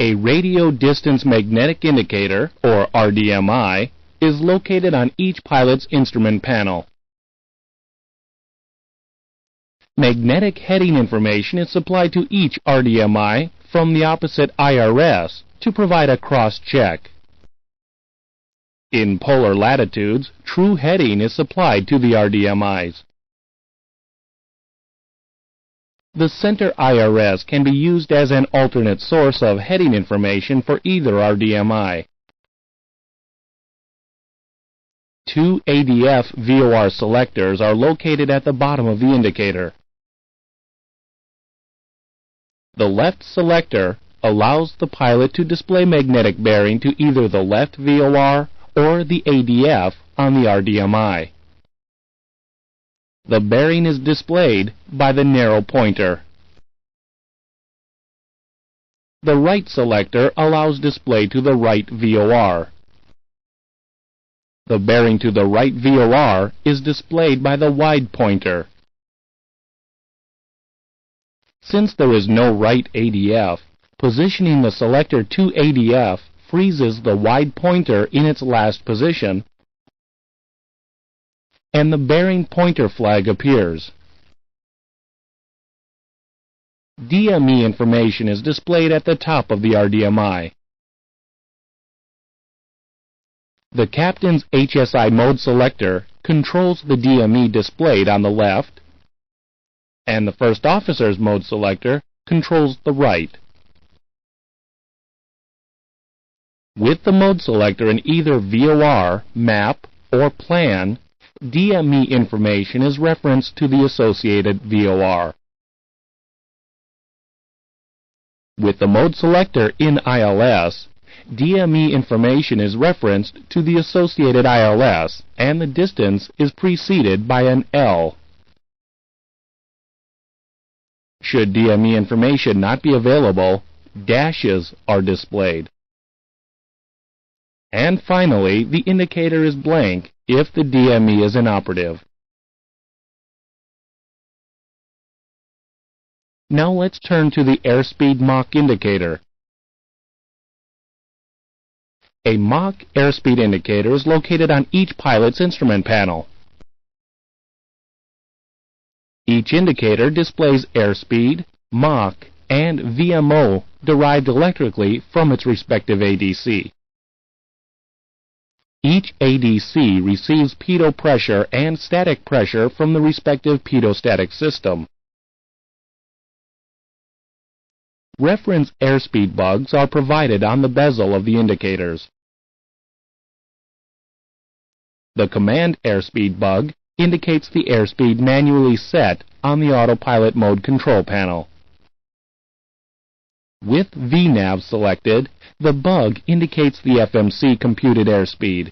A radio distance magnetic indicator, or RDMI, is located on each pilot's instrument panel. Magnetic heading information is supplied to each RDMI from the opposite IRS to provide a cross-check. In polar latitudes, true heading is supplied to the RDMIs. The center IRS can be used as an alternate source of heading information for either RDMI. Two ADF VOR selectors are located at the bottom of the indicator. The left selector allows the pilot to display magnetic bearing to either the left VOR or the ADF on the RDMI. The bearing is displayed by the narrow pointer. The right selector allows display to the right VOR. The bearing to the right VOR is displayed by the wide pointer. Since there is no right ADF, positioning the selector to ADF freezes the wide pointer in its last position, and the bearing pointer flag appears. DME information is displayed at the top of the RDMI. The captain's HSI mode selector controls the DME displayed on the left, and the first officer's mode selector controls the right. With the mode selector in either VOR, MAP, or plan, DME information is referenced to the associated VOR. With the mode selector in ILS, DME information is referenced to the associated ILS, and the distance is preceded by an L. Should DME information not be available, dashes are displayed. And finally, the indicator is blank if the DME is inoperative. Now let's turn to the airspeed Mach indicator. A Mach airspeed indicator is located on each pilot's instrument panel. Each indicator displays airspeed, Mach, and VMO derived electrically from its respective ADC. Each ADC receives pitot pressure and static pressure from the respective pitot-static system. Reference airspeed bugs are provided on the bezel of the indicators. The command airspeed bug indicates the airspeed manually set on the autopilot mode control panel. With VNAV selected, the bug indicates the FMC computed airspeed.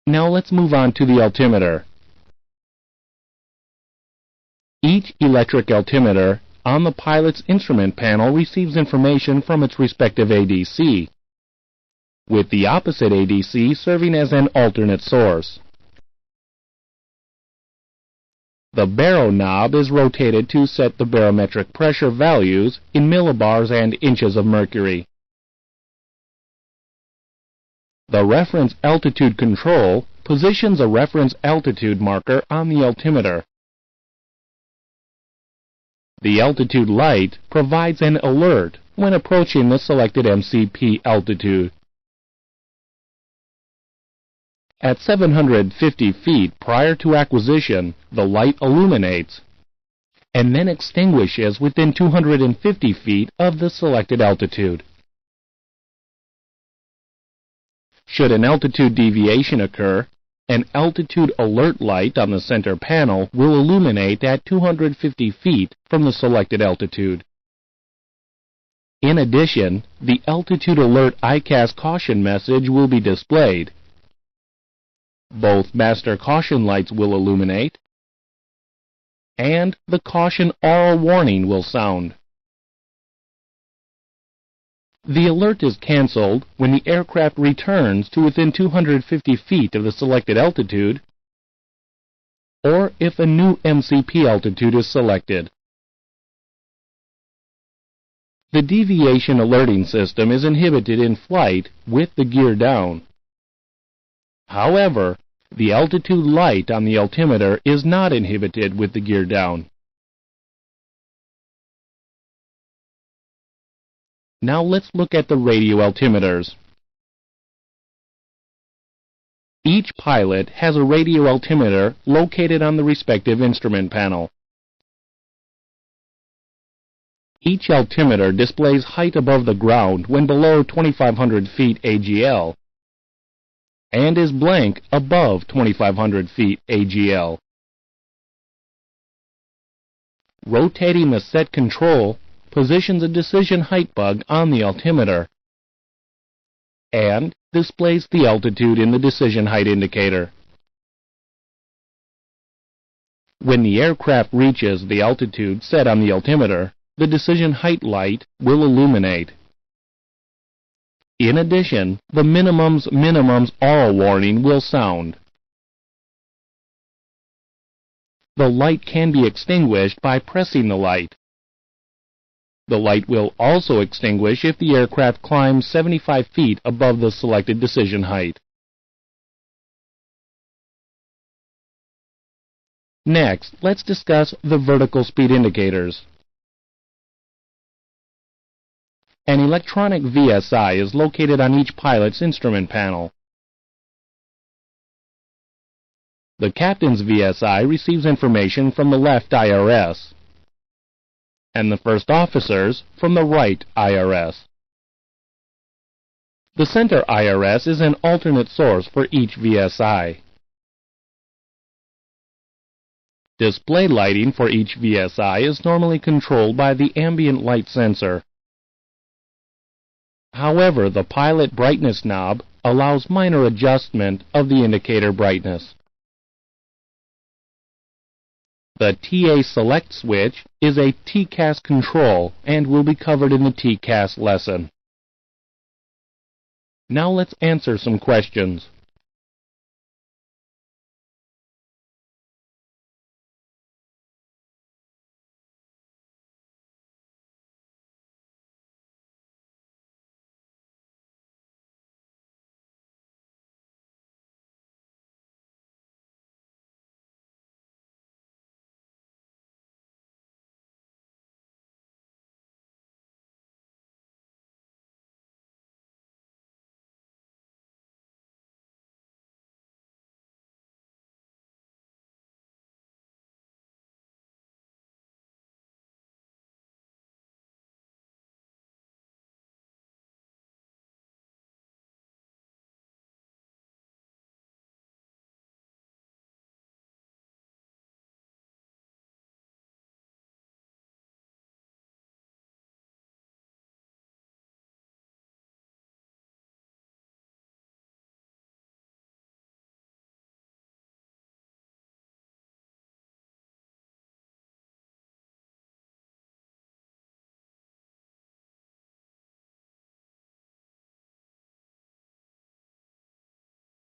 Now let's move on to the altimeter. Each electric altimeter on the pilot's instrument panel receives information from its respective ADC, with the opposite ADC serving as an alternate source. The baro knob is rotated to set the barometric pressure values in millibars and inches of mercury. The reference altitude control positions a reference altitude marker on the altimeter. The altitude light provides an alert when approaching the selected MCP altitude. At 750 feet prior to acquisition, the light illuminates and then extinguishes within 250 feet of the selected altitude. Should an altitude deviation occur, an altitude alert light on the center panel will illuminate at 250 feet from the selected altitude. In addition, the altitude alert ICAS caution message will be displayed. Both master caution lights will illuminate, and the caution aural warning will sound. The alert is canceled when the aircraft returns to within 250 feet of the selected altitude, or if a new MCP altitude is selected. The deviation alerting system is inhibited in flight with the gear down. However, the altitude light on the altimeter is not inhibited with the gear down. Now let's look at the radio altimeters. Each pilot has a radio altimeter located on the respective instrument panel. Each altimeter displays height above the ground when below 2,500 feet AGL and is blank above 2,500 feet AGL. Rotating the set control positions a decision height bug on the altimeter and displays the altitude in the decision height indicator. When the aircraft reaches the altitude set on the altimeter, the decision height light will illuminate. In addition, the minimums all warning will sound. The light can be extinguished by pressing the light. The light will also extinguish if the aircraft climbs 75 feet above the selected decision height. Next, let's discuss the vertical speed indicators. An electronic VSI is located on each pilot's instrument panel. The captain's VSI receives information from the left IRS, and the first officer's from the right IRS. The center IRS is an alternate source for each VSI. Display lighting for each VSI is normally controlled by the ambient light sensor. However, the pilot brightness knob allows minor adjustment of the indicator brightness. The TA Select switch is a TCAS control and will be covered in the TCAS lesson. Now let's answer some questions.